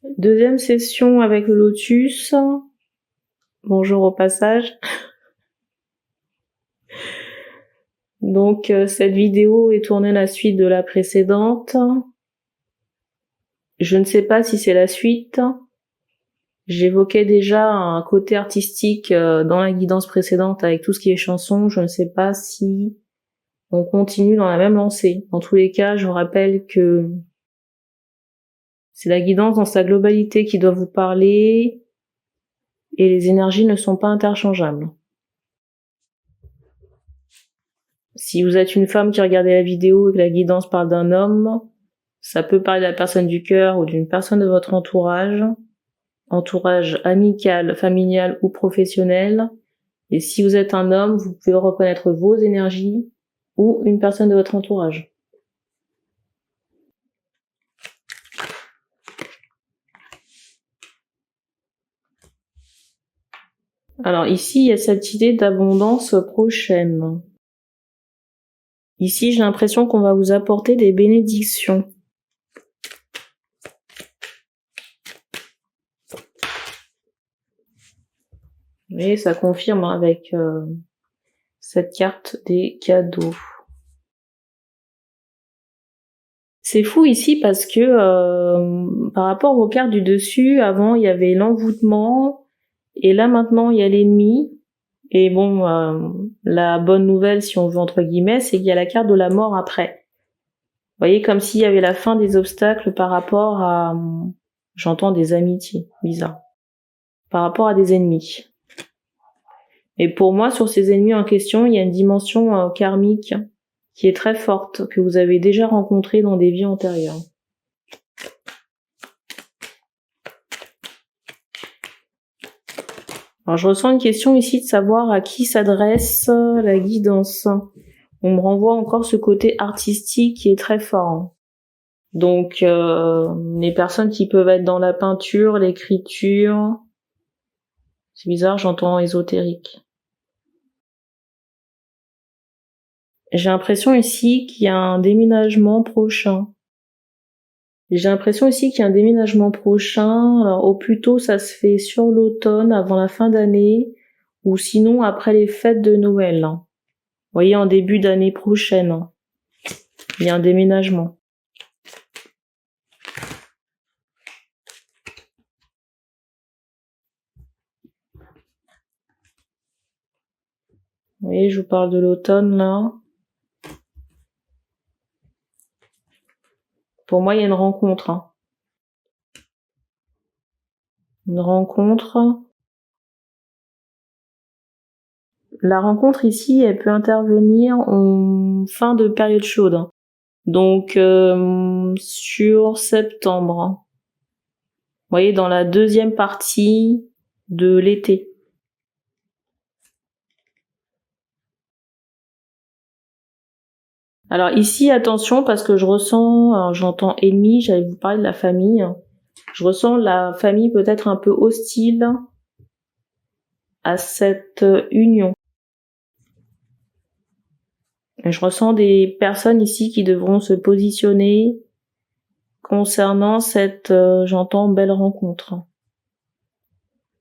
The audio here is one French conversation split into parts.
Deuxième session avec le lotus. Bonjour au passage. Donc cette vidéo est tournée à la suite de la précédente. Je ne sais pas si c'est la suite. J'évoquais déjà un côté artistique dans la guidance précédente avec tout ce qui est chanson. Je ne sais pas si on continue dans la même lancée. Dans tous les cas, je vous rappelle que c'est la guidance dans sa globalité qui doit vous parler et les énergies ne sont pas interchangeables. Si vous êtes une femme qui regardait la vidéo et que la guidance parle d'un homme, ça peut parler de la personne du cœur ou d'une personne de votre entourage amical, familial ou professionnel. Et si vous êtes un homme, vous pouvez reconnaître vos énergies ou une personne de votre entourage. Alors ici, il y a cette idée d'abondance prochaine. Ici, j'ai l'impression qu'on va vous apporter des bénédictions. Et ça confirme avec cette carte des cadeaux. C'est fou ici parce que par rapport aux cartes du dessus, avant il y avait l'envoûtement et là maintenant il y a l'ennemi. Et bon, la bonne nouvelle, si on veut entre guillemets, c'est qu'il y a la carte de la mort après. Vous voyez, comme s'il y avait la fin des obstacles par rapport à, j'entends des amitiés, bizarre, par rapport à des ennemis. Et pour moi, sur ces ennemis en question, il y a une dimension karmique qui est très forte, que vous avez déjà rencontrée dans des vies antérieures. Alors je ressens une question ici de savoir à qui s'adresse la guidance. On me renvoie encore ce côté artistique qui est très fort. Donc les personnes qui peuvent être dans la peinture, l'écriture, c'est bizarre, j'entends ésotérique. J'ai l'impression ici qu'il y a un déménagement prochain. J'ai l'impression ici qu'il y a un déménagement prochain. Alors au plus tôt ça se fait sur l'automne, avant la fin d'année, ou sinon après les fêtes de Noël. Vous voyez, en début d'année prochaine, il y a un déménagement. Vous voyez, je vous parle de l'automne là. Pour moi, il y a une rencontre. Une rencontre. La rencontre ici, elle peut intervenir en fin de période chaude. Donc sur septembre. Vous voyez, dans la deuxième partie de l'été. Alors ici, attention, parce que je ressens, alors j'entends ennemi, j'allais vous parler de la famille. Je ressens la famille peut-être un peu hostile à cette union. Et je ressens des personnes ici qui devront se positionner concernant cette, j'entends, belle rencontre.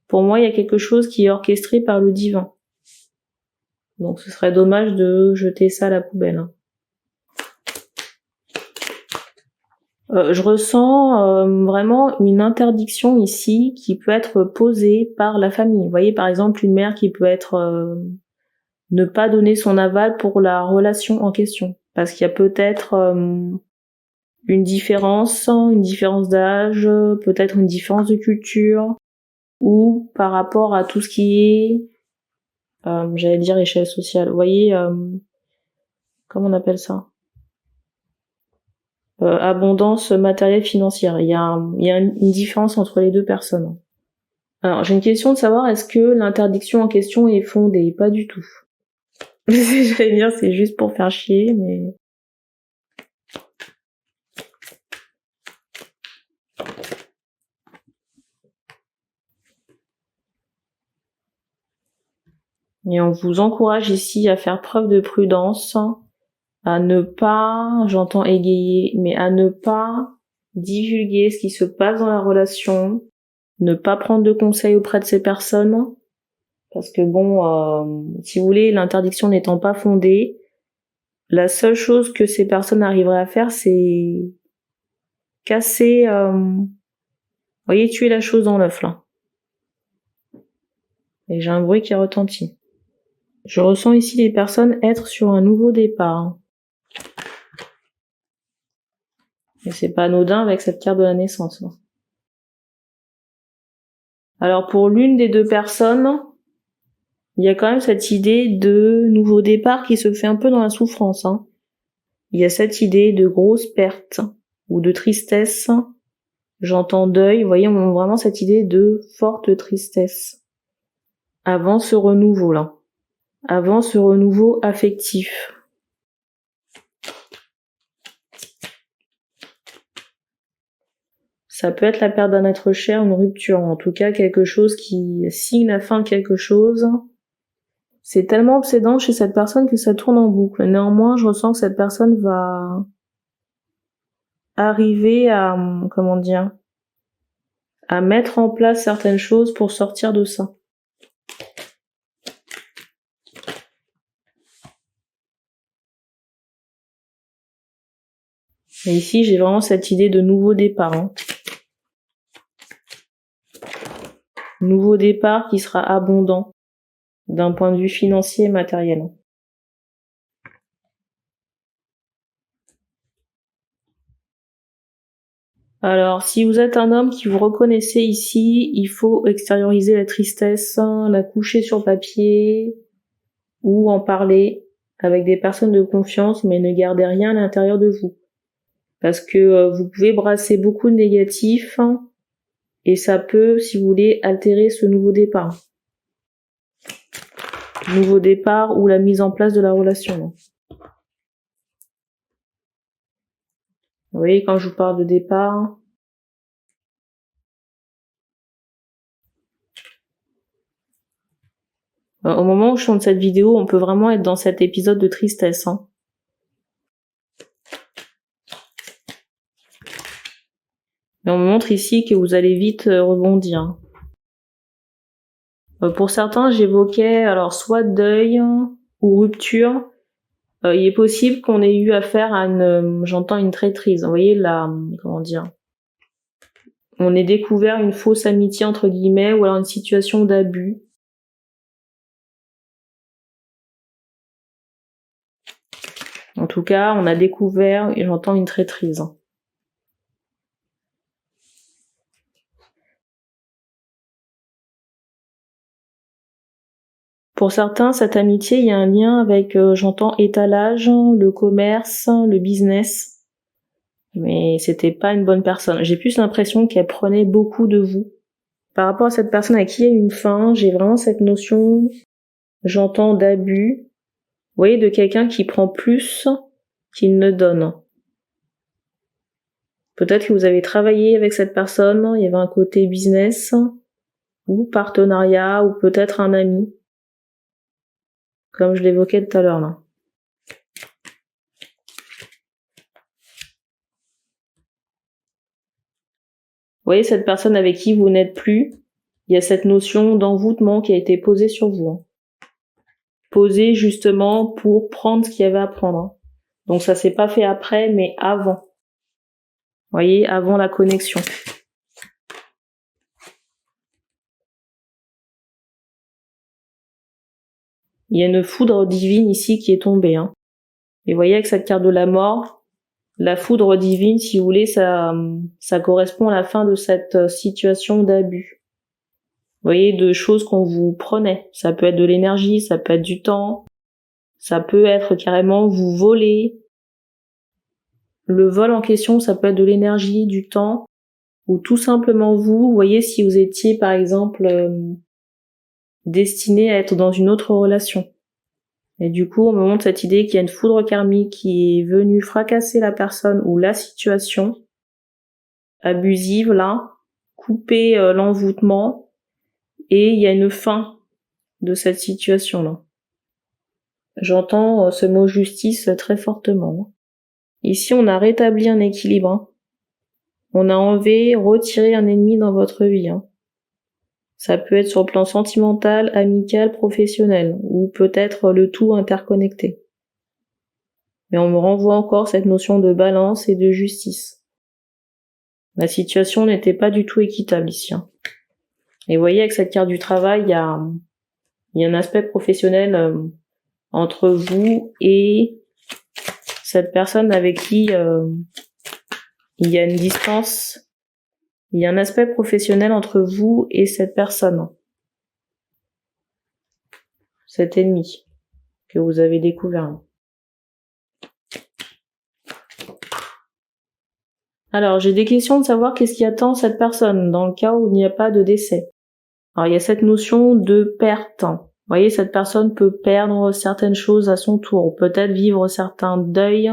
Pour moi, il y a quelque chose qui est orchestré par le divin. Donc ce serait dommage de jeter ça à la poubelle. Je ressens vraiment une interdiction ici qui peut être posée par la famille. Vous voyez, par exemple, une mère qui peut être ne pas donner son aval pour la relation en question. Parce qu'il y a peut-être une différence d'âge, peut-être une différence de culture, ou par rapport à tout ce qui est, j'allais dire échelle sociale. Vous voyez, comment on appelle ça ? Abondance matérielle financière. Il y a une différence entre les deux personnes. Alors, j'ai une question de savoir, est-ce que l'interdiction en question est fondée ? Pas du tout. J'allais dire, c'est juste pour faire chier, mais... Et on vous encourage ici à faire preuve de prudence, à ne pas, j'entends égayer, mais à ne pas divulguer ce qui se passe dans la relation, ne pas prendre de conseils auprès de ces personnes, parce que si vous voulez, l'interdiction n'étant pas fondée, la seule chose que ces personnes arriveraient à faire, c'est casser, voyez, tuer la chose dans l'œuf, là. Et j'ai un bruit qui retentit. Je ressens ici les personnes être sur un nouveau départ. Et c'est pas anodin avec cette carte de la naissance. Alors pour l'une des deux personnes, il y a quand même cette idée de nouveau départ qui se fait un peu dans la souffrance. Il y a cette idée de grosse perte ou de tristesse. J'entends deuil, vous voyez, on a vraiment cette idée de forte tristesse. Avant ce renouveau-là. Avant ce renouveau affectif. Ça peut être la perte d'un être cher, une rupture, en tout cas quelque chose qui signe la fin de quelque chose. C'est tellement obsédant chez cette personne que ça tourne en boucle. Néanmoins, je ressens que cette personne va arriver à mettre en place certaines choses pour sortir de ça. Et ici, j'ai vraiment cette idée de nouveau départ. Nouveau départ qui sera abondant d'un point de vue financier et matériel. Alors, si vous êtes un homme qui vous reconnaissez ici, il faut extérioriser la tristesse, la coucher sur papier ou en parler avec des personnes de confiance, mais ne gardez rien à l'intérieur de vous. Parce que vous pouvez brasser beaucoup de négatifs et ça peut, si vous voulez, altérer ce nouveau départ. Nouveau départ ou la mise en place de la relation. Vous voyez, quand je vous parle de départ, au moment où je tourne cette vidéo, on peut vraiment être dans cet épisode de tristesse. Et on me montre ici que vous allez vite rebondir. Pour certains, j'évoquais alors soit deuil ou rupture. Il est possible qu'on ait eu affaire à une traîtrise. Vous voyez on ait découvert une fausse amitié entre guillemets ou alors une situation d'abus. En tout cas, on a découvert et j'entends une traîtrise. Pour certains, cette amitié, il y a un lien avec, j'entends étalage, le commerce, le business. Mais c'était pas une bonne personne. J'ai plus l'impression qu'elle prenait beaucoup de vous. Par rapport à cette personne à qui il y a une fin, j'ai vraiment cette notion, j'entends d'abus. Vous voyez, de quelqu'un qui prend plus qu'il ne donne. Peut-être que vous avez travaillé avec cette personne, il y avait un côté business, ou partenariat, ou peut-être un ami. Comme je l'évoquais tout à l'heure, là. Vous voyez, cette personne avec qui vous n'êtes plus, il y a cette notion d'envoûtement qui a été posée sur vous. Posée justement pour prendre ce qu'il y avait à prendre. Donc ça s'est pas fait après, mais avant. Vous voyez, avant la connexion. Il y a une foudre divine ici qui est tombée. Et vous voyez, avec cette carte de la mort, la foudre divine, si vous voulez, ça correspond à la fin de cette situation d'abus. Vous voyez, de choses qu'on vous prenait. Ça peut être de l'énergie, ça peut être du temps, ça peut être carrément vous voler. Le vol en question, ça peut être de l'énergie, du temps, ou tout simplement vous voyez, si vous étiez par exemple destiné à être dans une autre relation. Et du coup, on me montre cette idée qu'il y a une foudre karmique qui est venue fracasser la personne ou la situation abusive, là, couper l'envoûtement, et il y a une fin de cette situation-là. J'entends ce mot justice très fortement. Ici, on a rétabli un équilibre. On a enlevé, retiré un ennemi dans votre vie. Ça peut être sur le plan sentimental, amical, professionnel, ou peut-être le tout interconnecté. Mais on me renvoie encore cette notion de balance et de justice. La situation n'était pas du tout équitable ici. Et vous voyez, avec cette carte du travail, il y a un aspect professionnel entre vous et cette personne avec qui il y a une distance. Il y a un aspect professionnel entre vous et cette personne. Cet ennemi que vous avez découvert. Alors, j'ai des questions de savoir qu'est-ce qui attend cette personne dans le cas où il n'y a pas de décès. Alors, il y a cette notion de perte. Vous voyez, cette personne peut perdre certaines choses à son tour, peut-être vivre certains deuils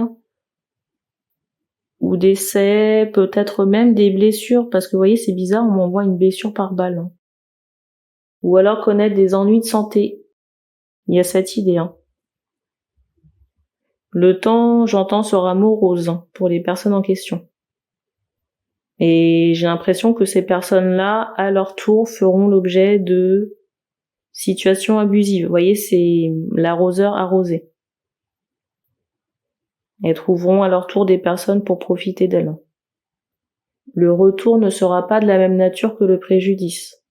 ou décès, peut-être même des blessures, parce que vous voyez, c'est bizarre, on m'envoie une blessure par balle. Ou alors connaître des ennuis de santé. Il y a cette idée. Le temps, j'entends, sera morose pour les personnes en question. Et j'ai l'impression que ces personnes-là, à leur tour, feront l'objet de situations abusives. Vous voyez, c'est l'arroseur arrosé. Elles trouveront à leur tour des personnes pour profiter d'elles. Le retour ne sera pas de la même nature que le préjudice.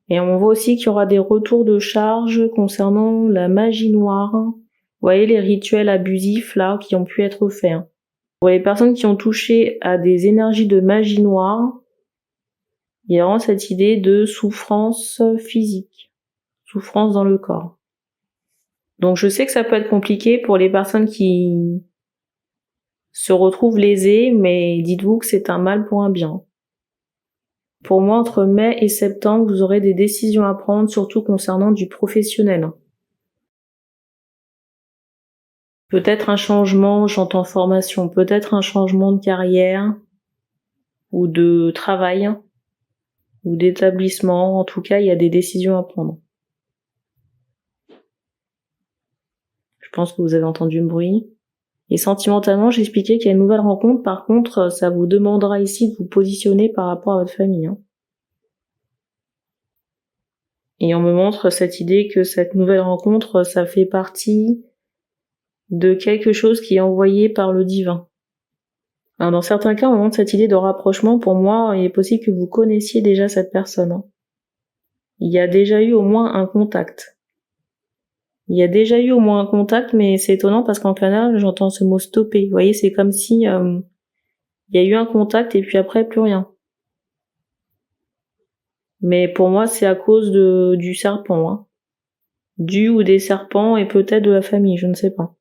Et on voit aussi qu'il y aura des retours de charges concernant la magie noire. Vous voyez les rituels abusifs là qui ont pu être faits. Pour les personnes qui ont touché à des énergies de magie noire, il y a vraiment cette idée de souffrance physique, souffrance dans le corps. Donc je sais que ça peut être compliqué pour les personnes qui se retrouvent lésées, mais dites-vous que c'est un mal pour un bien. Pour moi, entre mai et septembre, vous aurez des décisions à prendre, surtout concernant du professionnel. Peut-être un changement, j'entends formation, peut-être un changement de carrière, ou de travail, ou d'établissement. En tout cas, il y a des décisions à prendre. Je pense que vous avez entendu le bruit. Et sentimentalement, j'expliquais qu'il y a une nouvelle rencontre. Par contre, ça vous demandera ici de vous positionner par rapport à votre famille. Et on me montre cette idée que cette nouvelle rencontre, ça fait partie de quelque chose qui est envoyé par le divin. Alors dans certains cas, on me montre cette idée de rapprochement. Pour moi, il est possible que vous connaissiez déjà cette personne. Il y a déjà eu au moins un contact. Il y a déjà eu au moins un contact, mais c'est étonnant parce qu'en canal, j'entends ce mot stopper. Vous voyez, c'est comme si il y a eu un contact et puis après, plus rien. Mais pour moi, c'est à cause du serpent. Du ou des serpents et peut-être de la famille, je ne sais pas.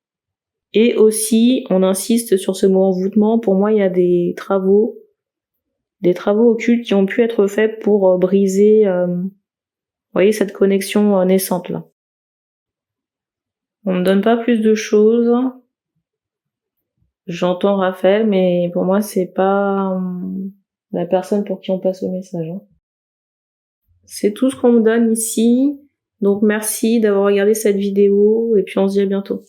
Et aussi, on insiste sur ce mot envoûtement. Pour moi, il y a des travaux occultes qui ont pu être faits pour briser, vous voyez, cette connexion naissante là. On me donne pas plus de choses. J'entends Raphaël, mais pour moi, c'est pas la personne pour qui on passe le message. C'est tout ce qu'on me donne ici. Donc merci d'avoir regardé cette vidéo et puis on se dit à bientôt.